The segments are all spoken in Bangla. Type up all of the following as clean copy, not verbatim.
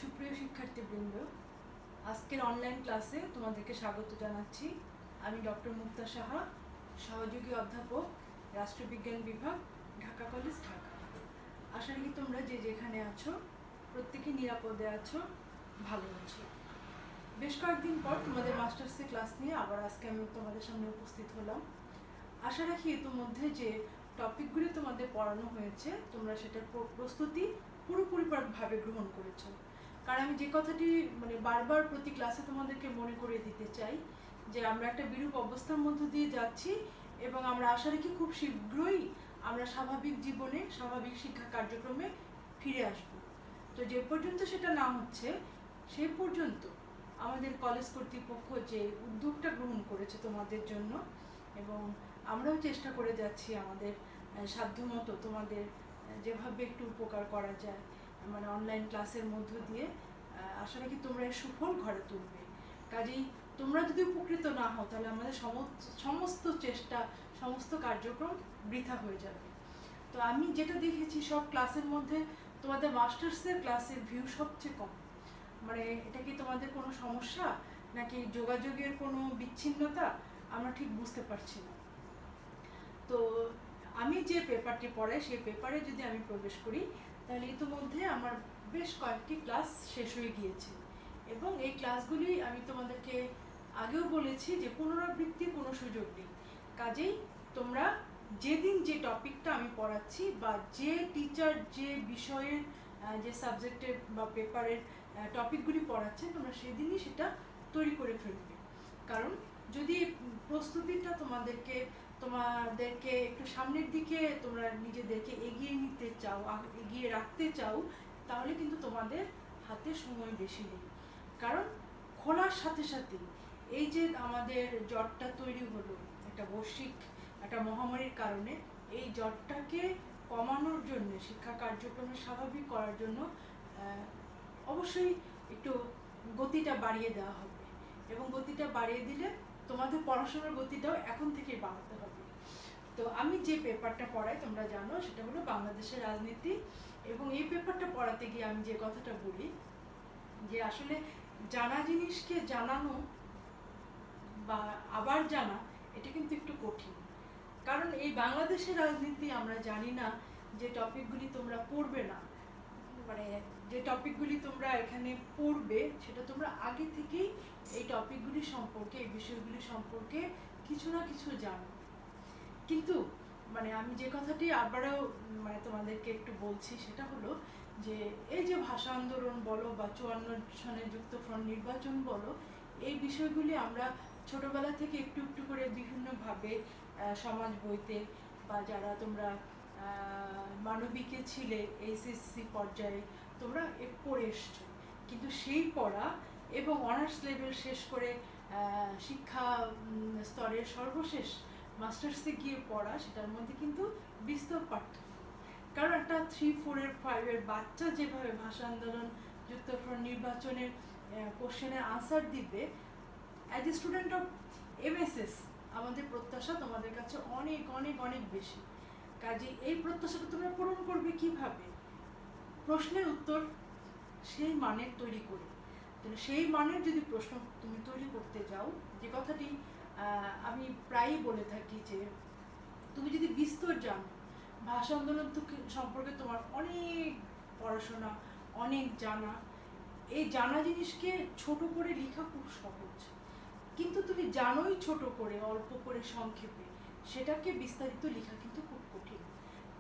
সুপ্রিয় শিক্ষার্থীবৃন্দ, আজকের অনলাইন ক্লাসে তোমাদেরকে স্বাগত জানাচ্ছি। আমি ডক্টর মুক্তা সাহা, সহযোগী অধ্যাপক, রাষ্ট্রবিজ্ঞান বিভাগ, ঢাকা কলেজ, ঢাকা। আশা রাখি তোমরা যে যেখানে আছো প্রত্যেকে নিরাপদে আছো, ভালো আছো। বেশ কয়েকদিন পর তোমাদের মাস্টার্সে ক্লাস নিয়ে আবার আজকে আমি তোমাদের সামনে উপস্থিত হলাম। আশা রাখি ইতিমধ্যে যে টপিকগুলি তোমাদের পড়ানো হয়েছে তোমরা সেটার প্রস্তুতি পুরোপুরিভাবে গ্রহণ করেছো। কারণ আমি যে কথাটি বারবার প্রতি ক্লাসে তোমাদেরকে মনে করিয়ে দিতে চাই যে আমরা একটা বিরূপ অবস্থার মধ্য দিয়ে যাচ্ছি এবং আমরা আশা রাখি খুব শীঘ্রই আমরা স্বাভাবিক জীবনে, স্বাভাবিক শিক্ষা কার্যক্রমে ফিরে আসব। তো যে পর্যন্ত সেটা না হচ্ছে সেই পর্যন্ত আমাদের কলেজ কর্তৃপক্ষ যে উদ্যোগটা গ্রহণ করেছে তোমাদের জন্য, এবং আমরাও চেষ্টা করে যাচ্ছি আমাদের সাধ্যমতো তোমাদের যেভাবে একটু উপকার করা যায়, অনলাইন ক্লাসের মধ্য দিয়ে আশা রাখি তোমরা এর সুফল ঘরে তুলবে। কাজেই তোমরা যদি উপকৃত না হও তাহলে আমাদের সমস্ত চেষ্টা, সমস্ত কার্যক্রম বৃথা হয়ে যাবে। তো আমি যেটা দেখেছি সব ক্লাসের মধ্যে তোমাদের মাস্টার্সের ক্লাসের ভিউ সবচেয়ে কম। এটা কি তোমাদের কোনো সমস্যা নাকি যোগাযোগের কোনো বিচ্ছিন্নতা, আমরা ঠিক বুঝতে পারছি না। তো আমি যে পেপারটি পড়াই সেই পেপারে যদি আমি প্রবেশ করি তাহলে ইতিমধ্যে আমার বেশ কয়েকটি ক্লাস শেষ হয়ে গিয়েছে, এবং এই ক্লাসগুলি আমি তোমাদেরকে আগেও বলেছি যে পুনরাবৃত্তির কোনো সুযোগ নেই। কাজেই তোমরা যেদিন যে টপিকটা আমি পড়াচ্ছি বা যে টিচার যে বিষয়ের যে সাবজেক্টের বা পেপারের টপিকগুলি পড়াচ্ছে তোমরা সেদিনই সেটা তৈরি করে ফেলবে। কারণ যদি প্রস্তুতিটা তোমাদেরকে একটু সামনের দিকে তোমরা নিজেদেরকে এগিয়ে নিতে চাও, এগিয়ে রাখতে চাও, তাহলে কিন্তু তোমাদের হাতে সময় বেশি নেই। কারণ খোলার সাথে সাথে এই যে আমাদের জটটা তৈরি হলো একটা বৈশ্বিক একটা মহামারীর কারণে, এই জটটাকে কমানোর জন্য, শিক্ষা কার্যক্রমে স্বাভাবিক করার জন্য অবশ্যই একটু গতিটা বাড়িয়ে দেওয়া হবে, এবং গতিটা বাড়িয়ে দিলে তোমাদের পড়াশোনার গতিটাও এখন থেকেই বাড়াতে হবে। তো আমি যে পেপারটা পড়াই তোমরা জানো সেটা হলো বাংলাদেশের রাজনীতি, এবং এই পেপারটা পড়াতে গিয়ে আমি যে কথাটা বলি যে আসলে জানা জিনিসকে জানানো বা আবার জানা এটা কিন্তু একটু কঠিন। কারণ এই বাংলাদেশের রাজনীতি আমরা জানি না যে টপিকগুলি তোমরা পড়বে না, যে টপিকগুলি তোমরা এখানে পড়বে সেটা তোমরা আগে থেকেই এই টপিকগুলি সম্পর্কে, এই বিষয়গুলি সম্পর্কে কিছু না কিছু জানো। কিন্তু আমি যে কথাটি আবারও তোমাদেরকে একটু বলছি সেটা হলো যে এই যে ভাষা আন্দোলন বলো বা 54 সনে যুক্তফ্রন্ট নির্বাচন বলো, এই বিষয়গুলি আমরা ছোটবেলা থেকে একটু একটু করে বিভিন্নভাবে সমাজ বইতে বা যারা তোমরা মানবিকে ছিলে এইচএসসি পর্যায়ে তোমরা পড়ে এসছো, কিন্তু সেই পড়া এবং অনার্স লেভেল শেষ করে শিক্ষা স্তরের সর্বশেষ মাস্টার্সে গিয়ে পড়া, সেটার মধ্যে কিন্তু বিস্তর পার্থক্য। কারণ একটা 3, 4, 5 বাচ্চা যেভাবে ভাষা আন্দোলন, যুক্তফ্রন্ট নির্বাচনের কোশ্চেনের আনসার দিবে, as a student of MSS আমাদের প্রত্যাশা তোমাদের কাছে অনেক অনেক অনেক বেশি। কাজে এই প্রত্যাশাটা তোমরা পূরণ করবে কিভাবে? প্রশ্নের উত্তর সেই মানের তৈরি করে। তাহলে সেই মানের যদি প্রশ্ন তুমি তৈরি করতে যাও, যে কথাটি আমি প্রায়ই বলে থাকি যে তুমি যদি বিস্তর জানো, ভাষা আন্দোলন সম্পর্কে তোমার অনেক পড়াশোনা, অনেক জানা, এই জানা জিনিসকে ছোট করে লেখা খুব সহজ, কিন্তু তুমি জানোই ছোট করে, অল্প করে, সংক্ষেপে, সেটাকে বিস্তারিত লেখা কিন্তু খুব কঠিন।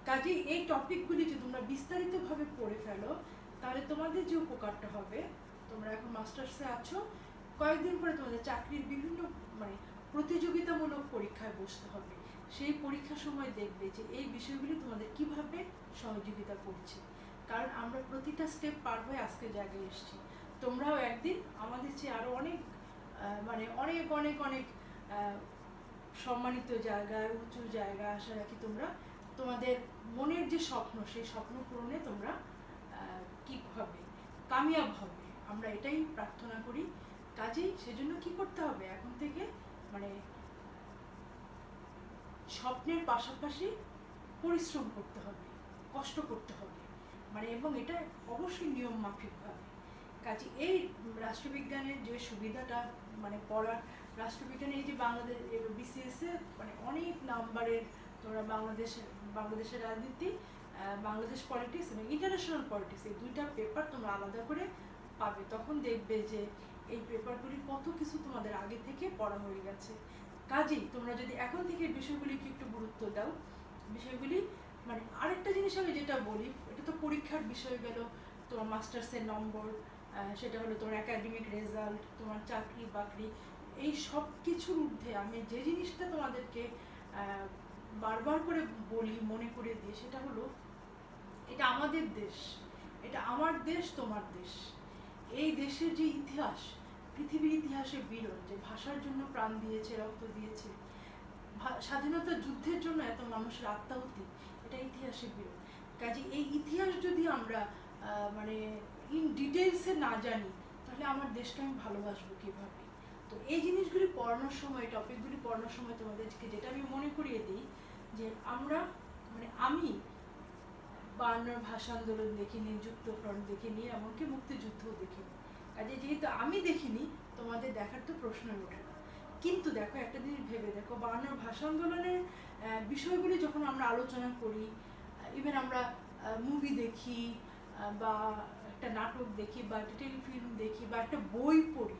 কাজেই এই টপিকগুলি যদি তোমরা বিস্তারিতভাবে পড়ে ফেলো তাহলে তোমাদের যে উপকারটা হবে, তোমরা এখন মাস্টার্সে আছো, কয়েকদিন পরে তোমাদের চাকরির বিভিন্ন প্রতিযোগিতামূলক পরীক্ষায় বসতে হবে। সেই পরীক্ষার সময় দেখবে যে এই বিষয়গুলি তোমাদের কিভাবে সহযোগিতা করছে। কারণ আমরা প্রতিটা স্টেপ পার হয়ে আজকের জায়গায় এসেছি। তোমরাও একদিন আমাদের চেয়ে আরও অনেক অনেক অনেক অনেক সম্মানিত জায়গায়, উঁচু জায়গায় আশা রাখি তোমরা তোমাদের মনের যে স্বপ্ন, সেই স্বপ্ন পূরণে তোমরা কি হবে, কামিয়াব হবে, আমরা এটাই প্রার্থনা করি। কাজেই সেজন্য কি করতে হবে, এখন থেকে স্বপ্নের পাশাপাশি পরিশ্রম করতে হবে, কষ্ট করতে হবে, এবং এটা অবশ্যই নিয়ম মাফিকভাবে। কাজে এই রাষ্ট্রবিজ্ঞানের যে সুবিধাটা মানে পড়ার, রাষ্ট্রবিজ্ঞানে এই যে বাংলাদেশ BCS এ মানে অনেক নাম্বারের তোমরা বাংলাদেশের রাজনীতি, বাংলাদেশ পলিটিক্স এবং ইন্টারন্যাশনাল পলিটিক্স এই দুইটা পেপার তোমরা আলাদা করে পাবে। তখন দেখবে যে এই পেপারগুলি কত কিছু তোমাদের আগে থেকে পড়া হয়ে গেছে। কাজেই তোমরা যদি এখন থেকে বিষয়গুলিকে একটু গুরুত্ব দাও, বিষয়গুলি মানে আরেকটা জিনিস আমি যেটা বলি, এটা তো পরীক্ষার বিষয় গেল, তোমার মাস্টার্সের নম্বর, সেটা হলো তোমার একাডেমিক রেজাল্ট, তোমার চাকরি বাকরি, এই সব কিছুর ঊর্ধ্বে আমি যে জিনিসটা তোমাদেরকে বারবার করে বলি, মনে করে দিই, সেটা হলো এটা আমাদের দেশ, এটা আমার দেশ, তোমার দেশ। এই দেশের যে ইতিহাস, পৃথিবীর ইতিহাসে বিরল, যে ভাষার জন্য প্রাণ দিয়েছে, রক্ত দিয়েছে, স্বাধীনতা যুদ্ধের জন্য এত মানুষের আত্মাহুতি, এটা ইতিহাসে বিরল। কাজে এই ইতিহাস যদি আমরা মানে ইন ডিটেলসে না জানি, তাহলে আমার দেশকে আমি ভালোবাসবো কীভাবে? তো এই জিনিসগুলি পড়ানোর সময়, টপিকগুলি পড়ানোর সময় তোমাদেরকে যেটা আমি মনে করিয়ে দিই, যে আমরা মানে আমি 52 ভাষা আন্দোলন দেখিনি, যুক্তফ্রন্ট দেখিনি, এমনকি মুক্তিযুদ্ধও দেখিনি। কাজে যেহেতু আমি দেখিনি, তোমাদের দেখার তো প্রশ্নই ওঠে না। কিন্তু দেখো, একটা জিনিস ভেবে দেখো, 52 ভাষা আন্দোলনের বিষয়গুলি যখন আমরা আলোচনা করি, ইভেন আমরা মুভি দেখি বা একটা নাটক দেখি বা একটা টেলিফিল্ম দেখি বা একটা বই পড়ি,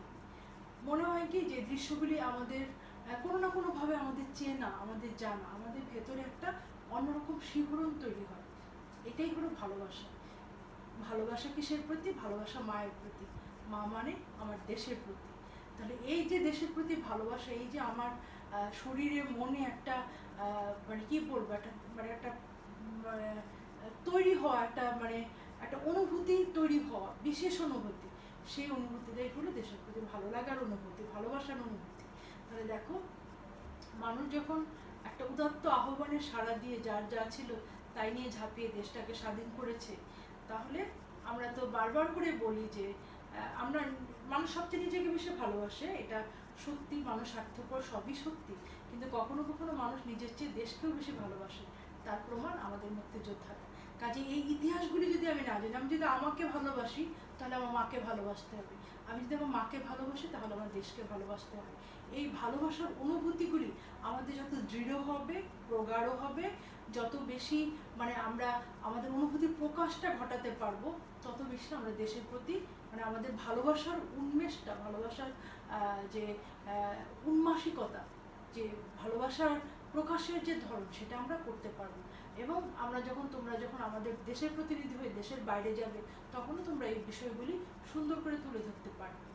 মনে হয় কি যে দৃশ্যগুলি আমাদের কোনো না কোনোভাবে আমাদের চেনা, আমাদের জানা, আমাদের ভেতরে একটা অন্যরকম শিহরণ তৈরি হয়। এটাই হলো ভালোবাসা। ভালোবাসা কিসের প্রতি? ভালোবাসা মায়ের প্রতি। মা মানে আমার দেশের প্রতি। তাহলে এই যে দেশের প্রতি ভালোবাসা, এই যে আমার শরীরে মনে একটা মানে কি বলবো, একটা তৈরি হওয়া, একটা অনুভূতি তৈরি হওয়া, বিশেষ অনুভূতি, সেই অনুভূতিটাই হলো দেশের প্রতি ভালো লাগার অনুভূতি, ভালোবাসার অনুভূতি। তাহলে দেখো, মানুষ যখন একটা উদাত্ত আহ্বানের সাড়া দিয়ে যার যা ছিল তাই নিয়ে ঝাঁপিয়ে দেশটাকে স্বাধীন করেছে, তাহলে আমরা তো বারবার করে বলি যে আমরা মানুষ সবচেয়ে নিজেকে বেশি ভালোবাসে, এটা সত্যি, মানুষ স্বার্থপর, সবই সত্যি, কিন্তু কখনো কখনো মানুষ নিজের চেয়ে দেশকেও বেশি ভালোবাসে। তার প্রমাণ আমাদের মুক্তিযোদ্ধারা। কাজে এই ইতিহাসগুলি যদি আমি না জানি, আমি যদি আমাকে ভালোবাসি, তাহলে আমার মাকে ভালোবাসতে হবে। আমি যদি আমার মাকে ভালোবাসি, তাহলে আমার দেশকে ভালোবাসতে হবে। এই ভালোবাসার অনুভূতিগুলি আমাদের যত দৃঢ় হবে, প্রগাঢ় হবে, যত বেশি মানে আমরা আমাদের অনুভূতির প্রকাশটা ঘটাতে পারবো, তত বেশি আমরা দেশের প্রতি মানে আমাদের ভালোবাসার উন্মেষটা, ভালোবাসার যে উন্মাসিকতা, যে ভালোবাসার প্রকাশের যে ধরন, সেটা আমরা করতে পারবো। এবং তোমরা যখন আমাদের দেশের প্রতিনিধি হয়ে দেশের বাইরে যাবে, তখনও তোমরা এই বিষয়গুলি সুন্দর করে তুলে ধরতে পারবে।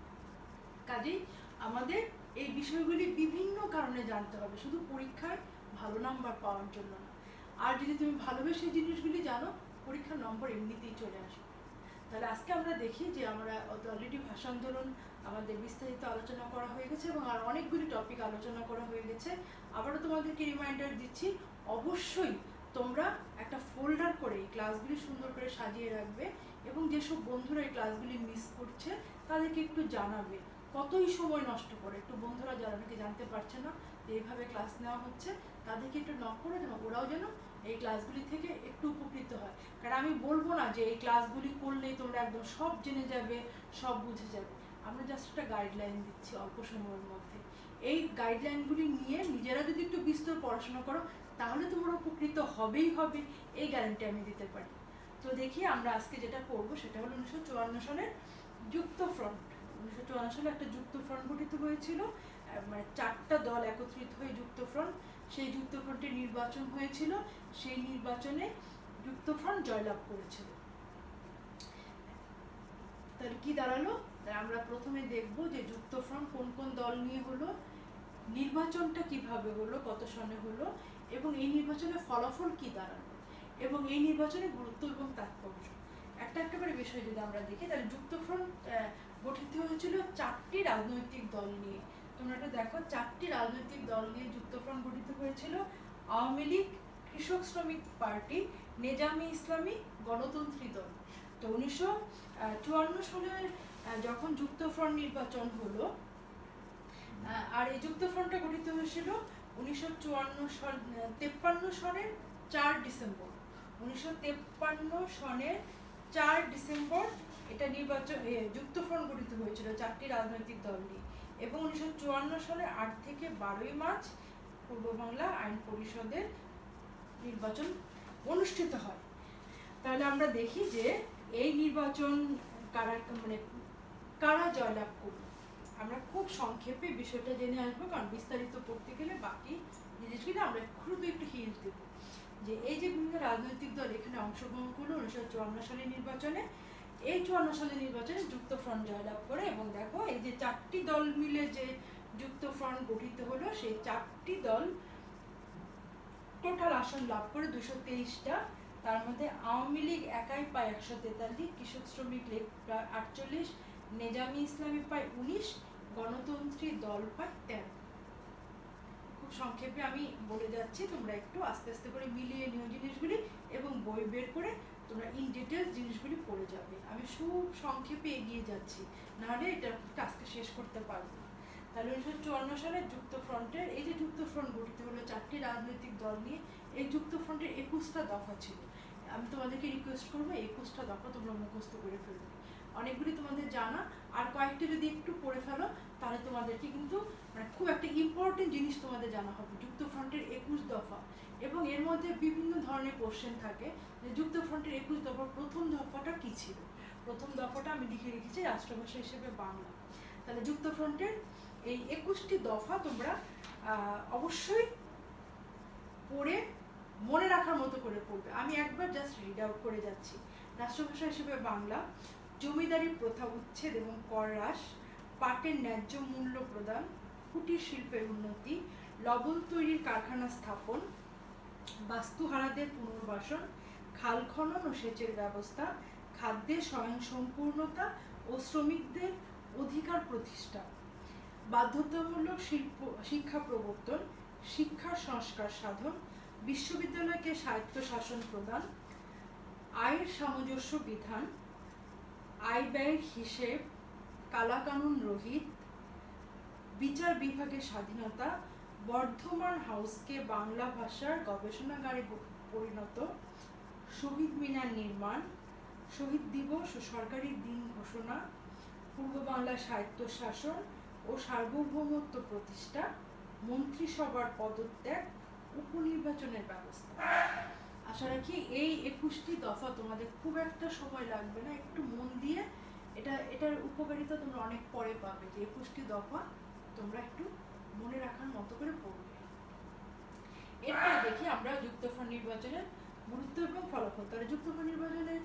কাজেই আমাদের এই বিষয়গুলি বিভিন্ন কারণে জানতে হবে, শুধু পরীক্ষায় ভালো নাম্বার পাওয়ার জন্য না। আর যদি তুমি ভালোবেসে জিনিসগুলি জানো, পরীক্ষার নম্বর এমনিতেই চলে আসবে। তাহলে আজকে আমরা দেখি যে আমরা অলরেডি ভাষা আন্দোলন আমাদের বিস্তারিত আলোচনা করা হয়ে গেছে এবং আর অনেকগুলি টপিক আলোচনা করা হয়ে গেছে। আবারও তোমাদেরকে রিমাইন্ডার দিচ্ছি, অবশ্যই তোমরা একটা ফোল্ডার করে এই ক্লাসগুলি সুন্দর করে সাজিয়ে রাখবে এবং যেসব বন্ধুরা এই ক্লাসগুলি মিস করছে তাদেরকে একটু জানাবে। কতই সময় নষ্ট করে, একটু বন্ধুরা যারা নাকি জানতে পারছে না যে এইভাবে ক্লাস নেওয়া হচ্ছে, তাদেরকে একটু নক করে যেন ওরাও যেন এই ক্লাসগুলি থেকে একটু উপকৃত হয়। কারণ আমি বলবো না যে এই ক্লাসগুলি করলেই তোমরা একদম সব জেনে যাবে, সব বুঝে যাবে। আমরা জাস্ট একটা গাইডলাইন দিচ্ছি অল্প সময়ের মধ্যে। এই গাইডলাইনগুলি নিয়ে নিজেরা যদি একটু বিস্তর পড়াশোনা করো, তাহলে তোমরা উপকৃত হবেই হবে, এই গ্যারান্টি আমি দিতে পারি। তো দেখি আমরা আজকে যেটা পড়বো সেটা হলো 1954 সালের যুক্তফ্রন্ট। 1954 সালে একটা যুক্তফ্রন্ট গঠিত হয়েছিল, মানে 4টা দল একত্রিত হয়ে যুক্তফ্রন্ট, সেই যুক্তফ্রন্টের নির্বাচন হয়েছিল, সেই নির্বাচনে যুক্তফ্রন্ট জয়লাভ করেছিল। তাহলে কি দাঁড়ালো? আমরা প্রথমে দেখব যে যুক্তফ্রন্ট কোন কোন দল নিয়ে হলো, নির্বাচনটা কিভাবে হলো, কত সনে হলো, এবং এই নির্বাচনের ফলাফল কি দাঁড়ালো, এবং এই নির্বাচনের গুরুত্ব এবং তাৎপর্য। একটা করে বিষয় যদি আমরা দেখি, তাহলে যুক্তফ্রন্ট গঠিত হয়েছিল 4টি রাজনৈতিক দল নিয়ে। তোমরা এটা দেখো, 4টি রাজনৈতিক দল নিয়ে যুক্তফ্রন্ট গঠিত হয়েছিল। আওয়ামী লীগ, কৃষক শ্রমিক পার্টি, নেজামে ইসলামী, গণতন্ত্রী দল। তো 1954 সালে যখন যুক্তফ্রন্ট নির্বাচন হলো, আর এই যুক্তফ্রন্টটা গঠিত হয়েছিল 1953 সনের 4 ডিসেম্বর। 1953 সনের 4 ডিসেম্বর এটা যুক্তফ্রন্ট গঠিত হয়েছিল 4টি রাজনৈতিক দল নিয়ে, এবং 1954 সালের 8 থেকে 12ই মার্চ পূর্ব বাংলা আইন পরিষদের নির্বাচন অনুষ্ঠিত হয়। তাহলে আমরা দেখি যে এই নির্বাচন কারা জয়লাভ করল। আমরা খুব সংক্ষেপে বিষয়টা জেনে আসবো, কারণ বিস্তারিত পড়তে গেলে বাকি জিনিসগুলো আমরা শুধু একটু হিন্ট দেব। যে এই যে বিভিন্ন রাজনৈতিক দল এখানে অংশগ্রহণ করলো 1954 সালের নির্বাচনে, এই 54 সালের নির্বাচনে যুক্তফ্রন্ট জয়লাভ করে। এবং দেখো এই যে 4টি দল মিলে যে যুক্তফ্রন্ট গঠিত হলো, সেই 4টি দল টোটাল আসন লাভ করে 223টা। তার মধ্যে আওয়ামী লীগ একাই পায় 143, কৃষক শ্রমিক লীগ প্রায় 48, নেজামি ইসলামী পায় 19, গণতন্ত্রী দল পায় 13। খুব সংক্ষেপে আমি বলে যাচ্ছি, তোমরা একটু আস্তে আস্তে করে মিলিয়ে নিও জিনিসগুলি, এবং বই বের করে তোমরা ইন ডিটেলস জিনিসগুলি পড়ে যাবে। আমি খুব সংক্ষেপে এগিয়ে যাচ্ছি, নাহলে এটা টাস্কটা শেষ করতে পারবো না। তাহলে 1954 সালে যুক্তফ্রন্টের এই যে যুক্তফ্রন্ট গঠিত হলো 4টি রাজনৈতিক দল নিয়ে, এই যুক্তফ্রন্টের 21টা দফা ছিল। আমি তোমাদেরকে রিকোয়েস্ট করবো 21টা দফা তোমরা মুখস্থ করে ফেলবে। অনেকগুলি তোমাদের জানা, আর কয়েকটা যদি একটু পড়ে ফেলো তাহলে তোমাদেরকে কিন্তু খুব একটা ইম্পর্টেন্ট জিনিস তোমাদের জানা হবে। যুক্তফ্রন্টের 21 দফা, এবং এর মধ্যে বিভিন্ন ধরনের কোশ্চেন থাকে যে যুক্তফ্রন্টের 21 দফার প্রথম দফাটা কি ছিল। প্রথম দফাটা আমি লিখে রেখেছি রাষ্ট্রভাষা হিসেবে বাংলা। তাহলে যুক্তফ্রন্টের এই 21টি দফা তোমরা অবশ্যই পড়ে মনে রাখার মতো করে পড়বে। আমি একবার জাস্ট রিড আউট করে যাচ্ছি। রাষ্ট্রভাষা হিসেবে বাংলা: জমিদারি প্রথা উচ্ছেদ এবং কর হ্রাস, পাটের ন্যায্য মূল্য প্রদান, কুটির শিল্পের উন্নতি, লবণ তৈরির কারখানা স্থাপন, বাস্তুহারাদের পুনর্বাসন, খাল খনন ও সেচের ব্যবস্থা, খাদ্যের স্বয়ংসম্পূর্ণতা ও শ্রমিকদের অধিকার প্রতিষ্ঠা, বাধ্যতামূলক শিক্ষা প্রবর্তন, শিক্ষার সংস্কার সাধন, বিশ্ববিদ্যালয়কে স্বায়ত্তশাসন প্রদান, আয়ের সামঞ্জস্য বিধান, আয় ব্যয়ের হিসেব, কালাকানুন রহিত, বিচার বিভাগের স্বাধীনতা, বর্ধমান হাউসকে বাংলা ভাষার গবেষণাগারে পরিণত, শহীদ মিনার নির্মাণ, শহীদ দিবস ও সরকারি দিন ঘোষণা, পূর্ব বাংলার স্বায়ত্তশাসন ও সার্বভৌমত্ব প্রতিষ্ঠা, মন্ত্রিসভার পদত্যাগ, উপনির্বাচনের ব্যবস্থা। আশা রাখি এই 21টি দফা তোমাদের খুব একটা সময় লাগবে না, একটু মন দিয়ে এটার উপকারিতা তোমরা অনেক পরে পাবে। যে 21টি দফা তোমরা একটু মনে রাখার মতো করে পড়বে। এরপর দেখি আমরা যুক্তফ্রন্ট নির্বাচনের গুরুত্ব এবং ফলাফল। তাহলে যুক্তফ্রন্ট নির্বাচনের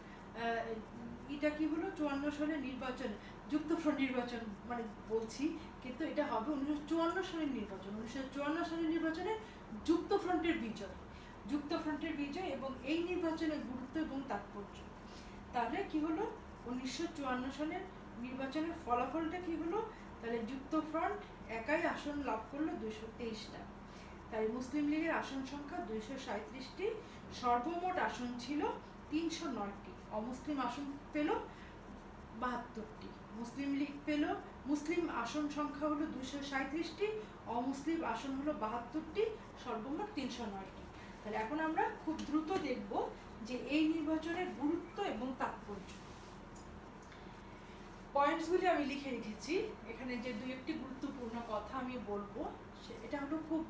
এটা কি হলো, 54 সালের নির্বাচন, যুক্তফ্রন্ট নির্বাচন মানে বলছি, কিন্তু এটা হবে 1954 সালের নির্বাচন। 1954 সালের নির্বাচনে যুক্তফ্রন্টের বিজয়, যুক্তফ্রন্টের বিজয় এবং এই নির্বাচনের গুরুত্ব এবং তাৎপর্য। তাহলে কি হলো 1954 সালের নির্বাচনের ফলাফলটা কি হলো? তাহলে যুক্তফ্রন্ট একাই আসন লাভ করলো 223টা। তাই মুসলিম লীগের আসন সংখ্যা 237টি, সর্বমোট আসন ছিল 309টি, অমুসলিম আসন পেল 72টি। মুসলিম লীগ পেল, মুসলিম আসন সংখ্যা হলো 237টি, অমুসলিম আসন হলো 72টি, সর্বমোট 309টি। তাহলে এখন আমরা খুব দ্রুত দেখব যে এই নির্বাচনের গুরুত্ব এবং তাৎপর্য। পয়েন্টসগুলি আমি লিখে রেখেছি এখানে, যে দুই একটি গুরুত্বপূর্ণ কথা আমি বলবো। এটা হলো খুব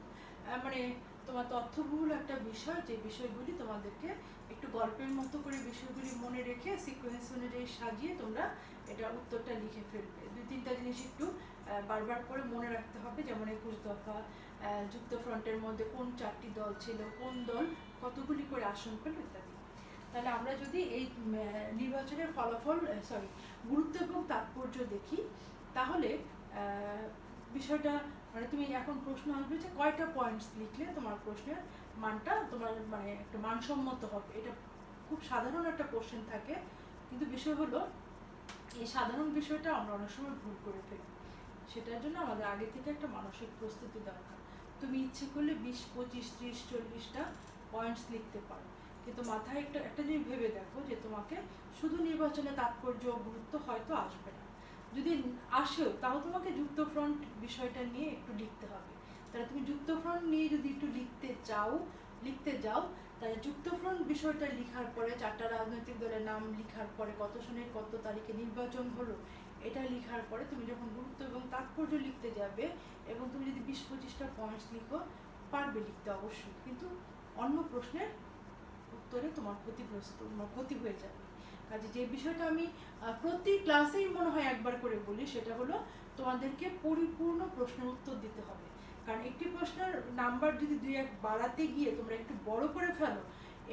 তোমার তথ্যবহুল একটা বিষয়, যে বিষয়গুলি তোমাদেরকে একটু গল্পের মতো করে বিষয়গুলি মনে রেখে সিকোয়েন্স অনুযায়ী সাজিয়ে তোমরা এটা উত্তরটা লিখে ফেলবে। 2-3টা জিনিস একটু বারবার করে মনে রাখতে হবে, যেমন 21 দফা, যুক্তফ্রন্টের মধ্যে কোন 4টি দল ছিল, কোন দল কতগুলি করে আসন পেল ইত্যাদি। তাহলে আমরা যদি এই নির্বাচনের ফলাফল গুরুত্ব এবং তাৎপর্য দেখি, তাহলে বিষয়টা তুমি এখন প্রশ্ন আসবে যে কয়টা পয়েন্টস লিখলে তোমার প্রশ্নের মানটা তোমার একটা মানসম্মত হবে। এটা খুব সাধারণ একটা কোশ্চেন থাকে, কিন্তু বিষয় হলো এই সাধারণ বিষয়টা আমরা অনেক সময় ভুল করে ফেলি। সেটার জন্য আমাদের আগে থেকে একটা মানসিক প্রস্তুতি দরকার। তুমি ইচ্ছে করলে 20, 25, 30, 40টা পয়েন্টস লিখতে পারো, কিন্তু মাথায় একটা জিনিস ভেবে দেখো যে তোমাকে শুধু নির্বাচনে তাৎপর্য গুরুত্ব হয়তো আসবে না, যদি আসেও তাও তোমাকে যুক্তফ্রন্ট বিষয়টা নিয়ে একটু লিখতে হবে। তাহলে তুমি যুক্তফ্রন্ট নিয়ে যদি একটু লিখতে চাও লিখতে যাও, তাহলে যুক্তফ্রন্ট বিষয়টা লেখার পরে 4টা রাজনৈতিক দলের নাম লেখার পরে কত সনের কত তারিখে নির্বাচন হলো এটা লেখার পরে তুমি যখন গুরুত্ব এবং তাৎপর্য লিখতে যাবে এবং তুমি যদি 20-25টা পয়েন্টস লিখো পারবে লিখতে অবশ্যই, কিন্তু অন্য প্রশ্নের উত্তরে তোমার ক্ষতি হয়ে যাবে। কাজে যে বিষয়টা আমি প্রতি ক্লাসেই মনে হয় একবার করে বলি সেটা হলো তোমাদেরকে পরিপূর্ণ প্রশ্নের উত্তর দিতে হবে। কারণ একটি প্রশ্নের নাম্বার যদি 2-1 বাড়াতে গিয়ে তোমরা একটু বড় করে ফেলো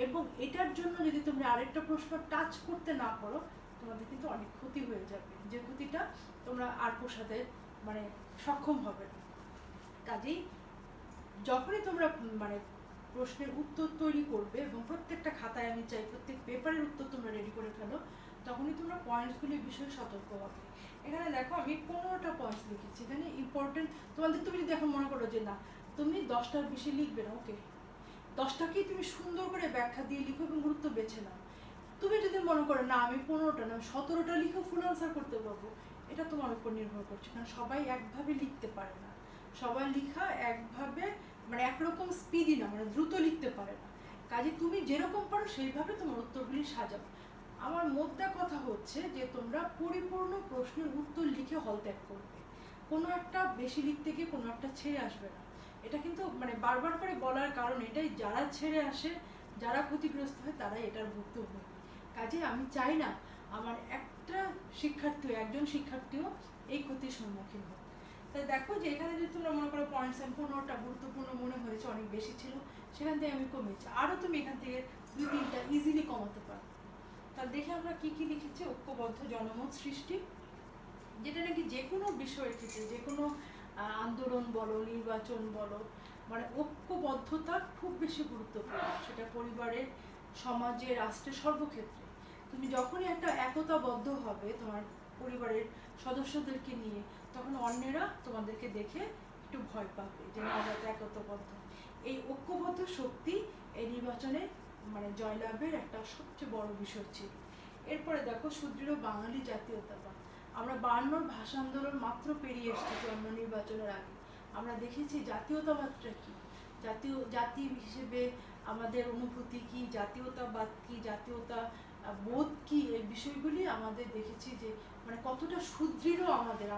এবং এটার জন্য যদি তোমরা আরেকটা প্রশ্ন টাচ করতে না পারো তোমাদের কিন্তু অনেক ক্ষতি হয়ে যাবে, যে ক্ষতিটা তোমরা আর পোষাতে মানে সক্ষম হবে না। কাজেই যখনই তোমরা মানে প্রশ্নের উত্তর তৈরি করবে এবং প্রত্যেকটা খাতায় আমি চাই প্রত্যেক পেপারের উত্তর তোমরা রেডি করে ফেলো, তখনই তোমরা পয়েন্টসগুলির বিষয়ে সতর্ক হবে। এখানে দেখো আমি 15টা পয়েন্টস লিখেছি, এখানে ইম্পর্টেন্ট তোমাদের, তুমি যদি এখন মনে করো যে না তুমি 10টার বেশি লিখবে না, ওকে 10টাকেই তুমি সুন্দর করে ব্যাখ্যা দিয়ে লিখো এবং গুরুত্ব বেছে নাও। তুমি যদি মনে করো না আমি 15টা না 17টা লিখে ফুল আনসার করতে পারবো, এটা তোমার উপর নির্ভর করছে, কারণ সবাই একভাবে লিখতে পারে না, সবার লেখা একভাবে মানে একরকম স্পিডি না, মানে দ্রুত লিখতে পারে না। কাজে তুমি যেরকম পারো সেইভাবে তোমার উত্তরগুলি সাজাও। আমার মোদ্দা কথা হচ্ছে যে তোমরা পরিপূর্ণ প্রশ্নের উত্তর লিখে হল ত্যাগ করবে, কোনো একটা বেশি লিখতে গিয়ে কোনো একটা ছেড়ে আসবে না। এটা কিন্তু মানে বারবার করে বলার কারণ এটাই, যারা ছেড়ে আসে যারা ক্ষতিগ্রস্ত হয় তারাই এটার ভুক্তভোগী। কাজে আমি চাই না আমার একজন শিক্ষার্থীও এই ক্ষতির সম্মুখীন হোক। তাই দেখো যে এখানে যদি তোমরা মনে করো পয়েন্টস আমি 15টা গুরুত্বপূর্ণ মনে হয়েছে, অনেক বেশি ছিল, সেখান থেকে আমি কমেছি, আরও তুমি এখান থেকে 2-3টা ইজিলি কমাতে পারো। তার দেখে আমরা কি কি লিখেছি, ঐক্যবদ্ধ জনমত সৃষ্টি, যেটা নাকি যে কোনো বিষয়ের ক্ষেত্রে যে কোনো আন্দোলন বলো নির্বাচন বলো মানে ঐক্যবদ্ধতা খুব বেশি গুরুত্বপূর্ণ, সেটা পরিবারের সমাজে রাষ্ট্রের সর্বক্ষেত্রে। তুমি যখনই একটা একতাবদ্ধ হবে তোমার পরিবারের সদস্যদেরকে নিয়ে, তখন অন্যেরা তোমাদেরকে দেখে একটু ভয় পাবে যে না আমরা তো একতাবদ্ধ। এই ঐক্যবদ্ধ শক্তি এই নির্বাচনে মানে জয়লাভের একটা সবচেয়ে বড় বিষয় ছিল। এরপরে দেখো সুদৃঢ় বাঙালি জাতীয়তাবাদ, আমরা 52 ভাষা আন্দোলন মাত্র পেরিয়ে এসেছি অন্য নির্বাচনের আগে, আমরা দেখেছি জাতীয়তাবাদটা কি, জাতি হিসেবে আমাদের অনুভূতি কি, জাতীয়তাবাদ কি, জাতীয়তা বোধ কি, এই বিষয়গুলি আমাদের দেখেছি যে মানে কতটা সুদৃঢ়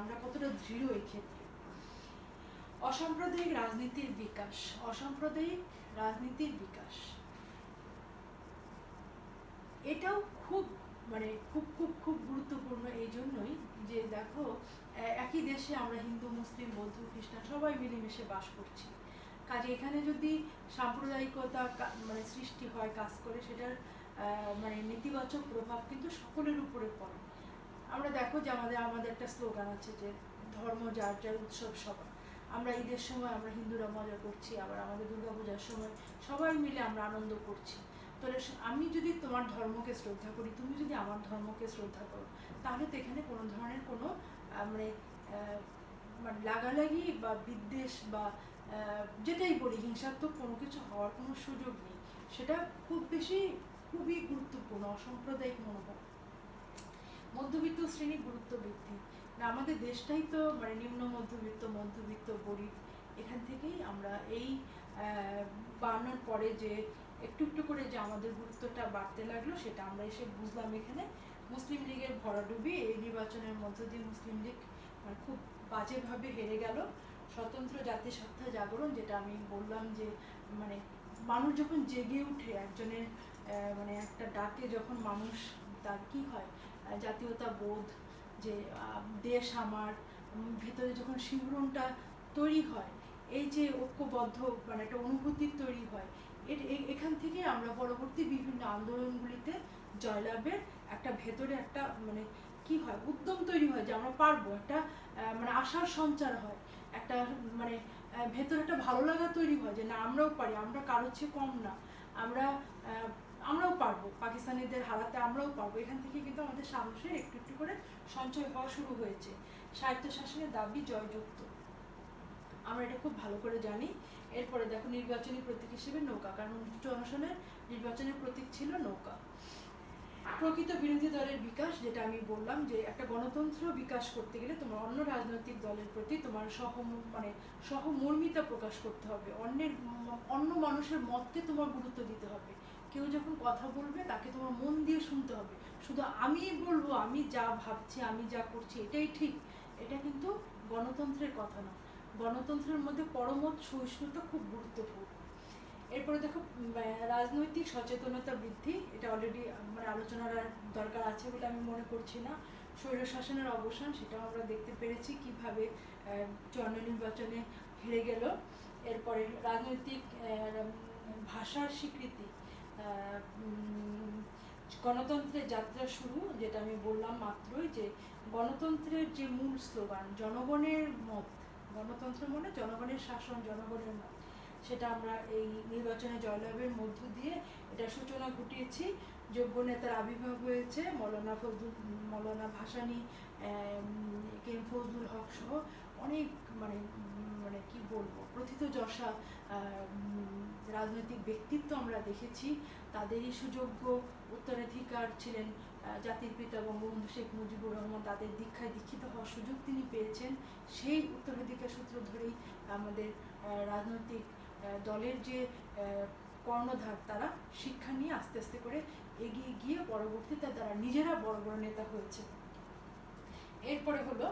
আমরা কতটা দৃঢ় এই ক্ষেত্রে। অসাম্প্রদায়িক রাজনীতির বিকাশ এটাও খুব মানে খুব খুব খুব গুরুত্বপূর্ণ এই জন্যই যে দেখো একই দেশে আমরা হিন্দু মুসলিম বৌদ্ধ খ্রিস্টান সবাই মিলেমিশে বাস করছি। কাজে এখানে যদি সাম্প্রদায়িকতা মানে সৃষ্টি হয় কাজ করে, সেটার মানে নেতিবাচক প্রভাব কিন্তু সকলের উপরে পড়ে। আমরা দেখো যে আমাদের একটা স্লোগান আছে যে ধর্ম যার যার উৎসব সবার, আমরা ঈদের সময় আমরা হিন্দুরা মজা করছি, আবার আমাদের দুর্গাপূজার সময় সবাই মিলে আমরা আনন্দ করছি। তাহলে আমি যদি তোমার ধর্মকে শ্রদ্ধা করি, তুমি যদি আমার ধর্মকে শ্রদ্ধা করো, তাহলে তো এখানে কোনো ধরনের কোনো মানে মানে লাগালাগি বা বিদ্বেষ বা যেটাই বলি হিংসাত্মক কোনো কিছু হওয়ার কোনো সুযোগ নেই। সেটা খুবই গুরুত্বপূর্ণ অসাম্প্রদায়িক মনোভাব। মধ্যবিত্ত শ্রেণী গুরুত্ব বৃদ্ধি, না আমাদের দেশটাই তো মানে নিম্ন মধ্যবিত্ত গরিব, এখান থেকেই আমরা এই বাড়ানোর পরে যে একটু একটু করে যে আমাদের গুরুত্বটা বাড়তে লাগলো সেটা আমরা এসে বুঝলাম এখানে। মুসলিম লীগের ভরাডুবি, এই নির্বাচনের মধ্য দিয়ে মুসলিম লীগ খুব বাজেভাবে হেরে গেল। স্বতন্ত্র জাতিসত্তা জাগরণ, যেটা আমি বললাম যে মানে মানুষ যখন জেগে উঠে একজনের মানে একটা ডাকে, যখন মানুষ তার কি হয় জাতীয়তা বোধ, যে দেশ আমার ভেতরে যখন শিহরণটা তৈরি হয়, এই যে ঐক্যবদ্ধ মানে একটা অনুভূতি তৈরি হয়, এখান থেকে আমরা পরবর্তী বিভিন্ন আন্দোলনগুলিতে জয়লাভের একটা ভেতরে একটা মানে কি হয় উদ্যম তৈরি হয় যে আমরা পারবো, একটা মানে আশার সঞ্চার হয়, একটা মানে ভেতরে একটা ভালো লাগা তৈরি হয় যে না আমরাও পারি, আমরা কারোর চেয়ে কম না, আমরাও পারবো, পাকিস্তানিদের হারাতে আমরাও পারবো। এখান থেকে কিন্তু আমাদের সাহসের একটু একটু করে সঞ্চয় হওয়া শুরু হয়েছে। স্বায়ত্তশাসনের দাবি জয়যুক্ত, আমরা এটা খুব ভালো করে জানি। এরপরে দেখো নির্বাচনী প্রতীক হিসেবে নৌকা, কারণ 1954 সালের নির্বাচনের প্রতীক ছিল নৌকা। প্রকৃত বিরোধী দলের বিকাশ, যেটা আমি বললাম যে একটা গণতন্ত্র বিকাশ করতে গেলে তোমার অন্য রাজনৈতিক দলের প্রতি তোমার সহমর্মিতা প্রকাশ করতে হবে, অন্য মানুষের মতকে তোমার গুরুত্ব দিতে হবে। কেউ যখন কথা বলবে তাকে তোমার মন দিয়ে শুনতে হবে। শুধু আমি বলবো, আমি যা ভাবছি, আমি যা করছি এটাই ঠিক, এটা কিন্তু গণতন্ত্রের কথা না। গণতন্ত্রের মধ্যে পরমত সহিষ্ণুতা খুব গুরুত্বপূর্ণ। এরপরে দেখো, রাজনৈতিক সচেতনতা বৃদ্ধি, এটা অলরেডি মানে আলোচনার দরকার আছে বলে আমি মনে করছি না। স্বৈরশাসনের অবসান, সেটাও আমরা দেখতে পেরেছি কিভাবে 54 নির্বাচনে হেরে গেল। এরপরে রাজনৈতিক ভাষার স্বীকৃতি, গণতন্ত্রের যাত্রা শুরু, যেটা আমি বললাম মাত্রই যে গণতন্ত্রের যে মূল স্লোগান জনগণের মত, গণতন্ত্র মানে জনগণের শাসন, জনগণের মত, সেটা আমরা এই নির্বাচনে জয়লাভের মধ্য দিয়ে এটা সূচনা ঘটিয়েছি। যোগ্য নেতার আবির্ভাব হয়েছে, মৌলানা ভাসানী, কে ফজলুল হক সহ অনেক মানে মানে কি বলবো প্রথিতযশা রাজনৈতিক ব্যক্তিত্ব আমরা দেখেছি। তাদেরই সুযোগ্য উত্তরাধিকার ছিলেন জাতির পিতা বঙ্গবন্ধু শেখ মুজিবুর রহমান। তাদের দীক্ষায় দীক্ষিত হওয়ার সুযোগ তিনি পেয়েছেন। সেই উত্তরাধিকার সূত্র ধরেই আমাদের রাজনৈতিক দলের যে কর্ণধার, তারা শিক্ষা নিয়ে আস্তে আস্তে করে এগিয়ে গিয়ে পরবর্তীতে তারা নিজেরা বড় বড় নেতা হয়েছে। এরপরে হলো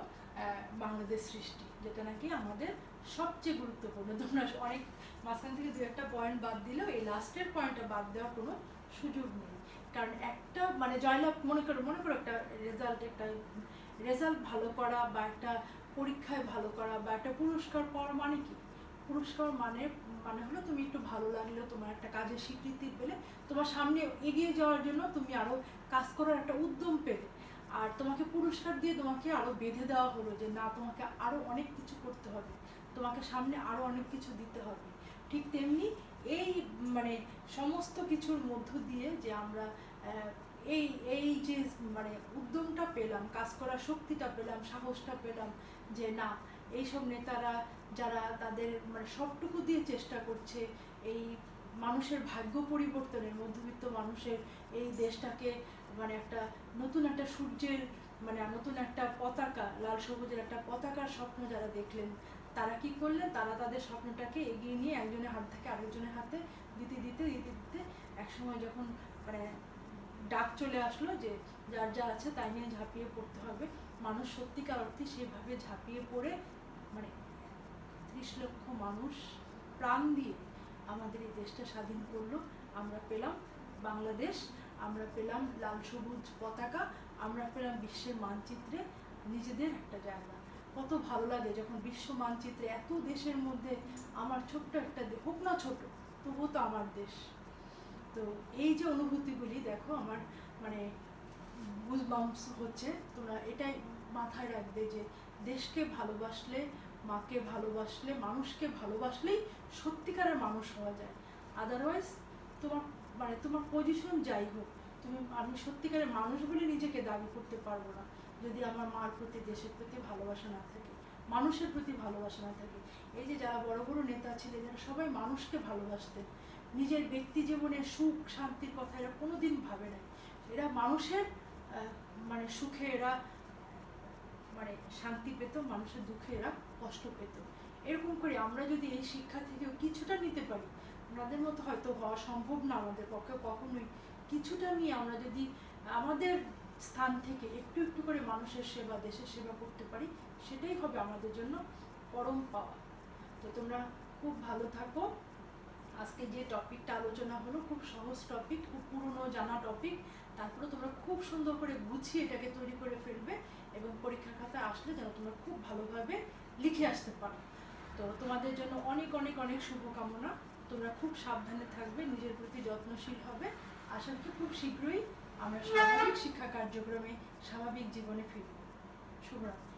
বাংলাদেশ সৃষ্টি, যেটা নাকি আমাদের সবচেয়ে গুরুত্বপূর্ণ। তোমরা অনেক মাঝখান থেকে 2-1টা পয়েন্ট বাদ দিলেও এই লাস্টের পয়েন্টটা বাদ দেওয়ার কোনো সুযোগ নেই। কারণ একটা মানে জয়লাভ, মনে করো একটা রেজাল্ট ভালো করা বা একটা পরীক্ষায় ভালো করা বা একটা পুরস্কার পাওয়ার মানে কি? পুরস্কার মানে হলো তুমি একটু ভালো লাগলো, তোমার একটা কাজের স্বীকৃতি পেলে, তোমার সামনে এগিয়ে যাওয়ার জন্য তুমি আরো কাজ করার একটা উদ্যম পেলে। আর তোমাকে পুরস্কার দিয়ে তোমাকে আরো বেঁধে দেওয়া হলো যে না, তোমাকে আরো অনেক কিছু করতে হবে, তোমাকে সামনে আরো অনেক কিছু দিতে হবে। ঠিক তেমনি এই মানে সমস্ত কিছুর মধ্য দিয়ে যে আমরা এই যে মানে উদ্যমটা পেলাম, কাজ করার শক্তিটা পেলাম, সাহসটা পেলাম, যে না, এইসব নেতারা যারা তাদের মানে সবটুকু দিয়ে চেষ্টা করছে এই মানুষের ভাগ্য পরিবর্তনের, মধ্যবিত্ত মানুষের এই দেশটাকে মানে একটা নতুন একটা সূর্যের মানে নতুন একটা পতাকা, লাল সবুজের একটা পতাকার স্বপ্ন যারা দেখলেন, তারা কি করলেন? তারা তাদের স্বপ্নটাকে এগিয়ে নিয়ে একজনের হাত থেকে আরেকজনের হাতে দিতে দিতে দিতে দিতে একসময় যখন মানে ডাক চলে আসলো যে যার যা আছে তাই নিয়ে ঝাঁপিয়ে পড়তে হবে, মানুষ সত্যিকার অর্থে সেভাবে ঝাঁপিয়ে পড়ে মানে 30 লক্ষ মানুষ প্রাণ দিয়ে আমাদের এই দেশটা স্বাধীন করলো। আমরা পেলাম বাংলাদেশ, আমরা পেলাম লাল সবুজ পতাকা, আমরা পেলাম বিশ্বের মানচিত্রে নিজেদের একটা জায়গা। কত ভালো লাগে যখন বিশ্ব মানচিত্রে এত দেশের মধ্যে আমার ছোট্ট একটা হোক না ছোট, তবুও তো আমার দেশ। তো এই যে অনুভূতিগুলি দেখো আমার মানে গুজবাম্পস হচ্ছে। তোমরা এটাই মাথায় রাখবে যে দেশকে ভালোবাসলে, মাকে ভালোবাসলে, মানুষকে ভালোবাসলেই সত্যিকারের মানুষ হওয়া যায়। আদারওয়াইজ তোমার পজিশন যাই হোক, আমি সত্যিকারের মানুষ বলে নিজেকে দাবি করতে পারবো না যদি আমার মার প্রতি, দেশের প্রতি ভালোবাসা না থাকে, মানুষের প্রতি ভালোবাসা না থাকে। এই যে যারা বড় বড় নেতা ছিলেন, যারা সবাই মানুষকে ভালোবাসতেন, নিজের ব্যক্তি জীবনে সুখ শান্তির কথা এরা কোনোদিন ভাবে নাই। এরা মানুষের মানে সুখে এরা মানে শান্তি পেত, মানুষের দুঃখে এরা কষ্ট পেত। এরকম করে আমরা যদি এই শিক্ষা থেকেও কিছুটা নিতে পারি, ওনাদের মতো হয়তো হওয়া সম্ভব না আমাদের পক্ষে কখনোই, কিছুটা নিয়ে আমরা যদি আমাদের স্থান থেকে একটু একটু করে মানুষের সেবা, দেশের সেবা করতে পারি, সেটাই হবে আমাদের জন্য পরম পাওয়া। তো তোমরা খুব ভালো থাকো। আজকে যে টপিকটা আলোচনা হলো খুব সহজ টপিক, খুব পুরনো জানা টপিক, তারপরে তোমরা খুব সুন্দর করে গুছিয়ে এটাকে তৈরি করে ফেলবে এবং পরীক্ষার খাতায় আসলে যেন তোমরা খুব ভালোভাবে লিখে আসতে পারো। তো তোমাদের জন্য অনেক অনেক অনেক শুভকামনা। তোমরা খুব সাবধানে থাকবে, নিজের প্রতি যত্নশীল হবে। আশা করি খুব শীঘ্রই আমরা স্বাভাবিক শিক্ষা কার্যক্রমে, স্বাভাবিক জীবনে ফিরব। শুভরাত্রি।